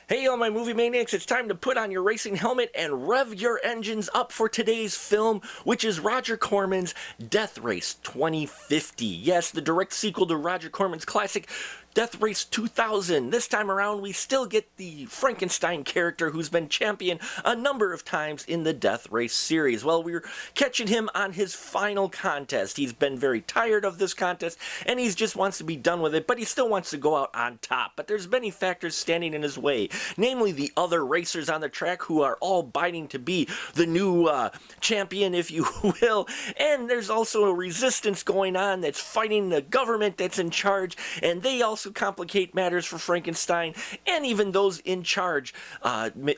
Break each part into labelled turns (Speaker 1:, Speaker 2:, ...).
Speaker 1: Hey all my movie maniacs, it's time to put on your racing helmet and rev your engines up for today's film, which is Roger Corman's Death Race 2050. Yes, the direct sequel to Roger Corman's classic Death Race 2000. This time around, we still get the Frankenstein character who's been champion a number of times in the Death Race series. Well, we're catching him on his final contest. He's been very tired of this contest, and he just wants to be done with it, but he still wants to go out on top. But there's many factors standing in his way, namely the other racers on the track who are all biting to be the new champion, if you will. And there's also a resistance going on that's fighting the government that's in charge, and they also complicate matters for Frankenstein, and even those in charge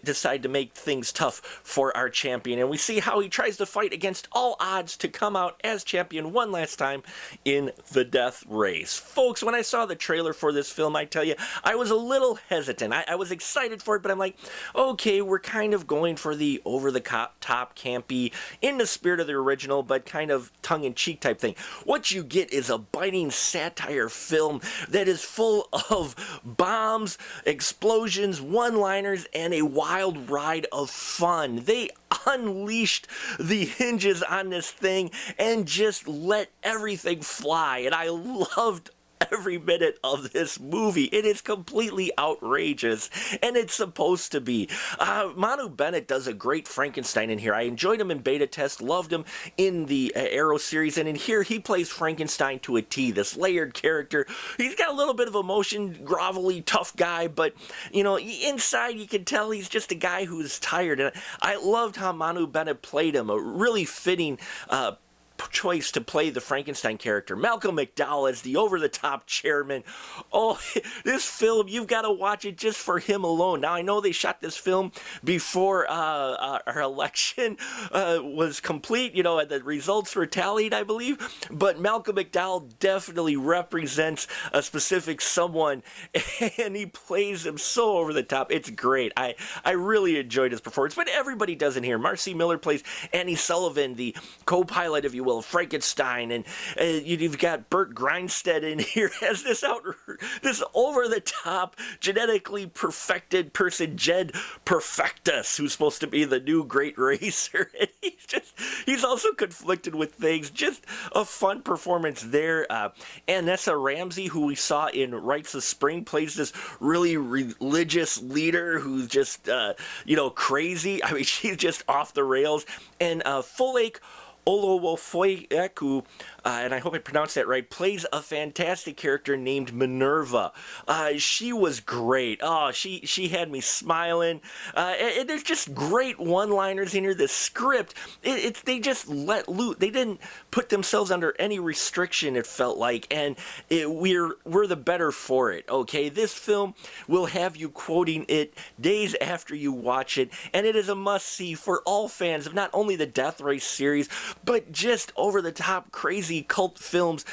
Speaker 1: decide to make things tough for our champion. And we see how he tries to fight against all odds to come out as champion one last time in the Death Race. Folks, when I saw the trailer for this film, I tell you, I was a little hesitant. I was excited for it, but I'm like, okay, we're kind of going for the over-the-top campy, in the spirit of the original, but kind of tongue-in-cheek type thing. What you get is a biting satire film that is full of bombs, explosions, one-liners, and a wild ride of fun. They unleashed the hinges on this thing and just let everything fly, and I loved every minute of this movie. It is completely outrageous, and it's supposed to be. Manu Bennett does a great Frankenstein in here. I enjoyed him in beta test, loved him in the Arrow series, and in here he plays Frankenstein to a T, this layered character. He's got a little bit of emotion, grovelly, tough guy, but, you know, inside you can tell he's just a guy who's tired, and I loved how Manu Bennett played him, a really fitting choice to play the Frankenstein character. Malcolm McDowell as the over-the-top chairman. Oh, this film, you've got to watch it just for him alone. Now, I know they shot this film before our election was complete, you know, the results were tallied, I believe, but Malcolm McDowell definitely represents a specific someone, and he plays him so over the top. It's great. I really enjoyed his performance, but everybody does in here. Marcy Miller plays Annie Sullivan, the co-pilot, if you will, Frankenstein, and you've got Burt Grindstead in here as this over-the-top, genetically perfected person, Jed Perfectus, who's supposed to be the new great racer. And he's also conflicted with things. Just a fun performance there. Annessa Ramsey, who we saw in Rites of Spring, plays this really religious leader who's just, crazy. I mean, she's just off the rails. And Fulake Olowofoyeku, and I hope I pronounced that right, plays a fantastic character named Minerva. She was great. Oh, she had me smiling. And there's just great one-liners in here. The script, they just let loose. They didn't put themselves under any restriction, it felt like, and we're the better for it, okay? This film will have you quoting it days after you watch it, and it is a must-see for all fans of not only the Death Race series, but just over-the-top crazy cult films.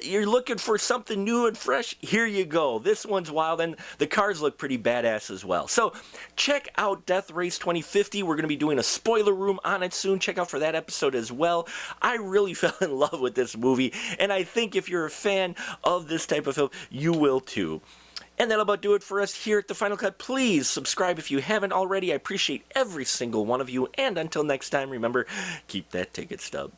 Speaker 1: You're looking for something new and fresh? Here you go. This one's wild, and the cars look pretty badass as well. So check out Death Race 2050. We're going to be doing a spoiler room on it soon. Check out for that episode as well. I really fell in love with this movie, and I think if you're a fan of this type of film, you will too. And that'll about do it for us here at The Final Cut. Please subscribe if you haven't already. I appreciate every single one of you. And until next time, remember, keep that ticket stub.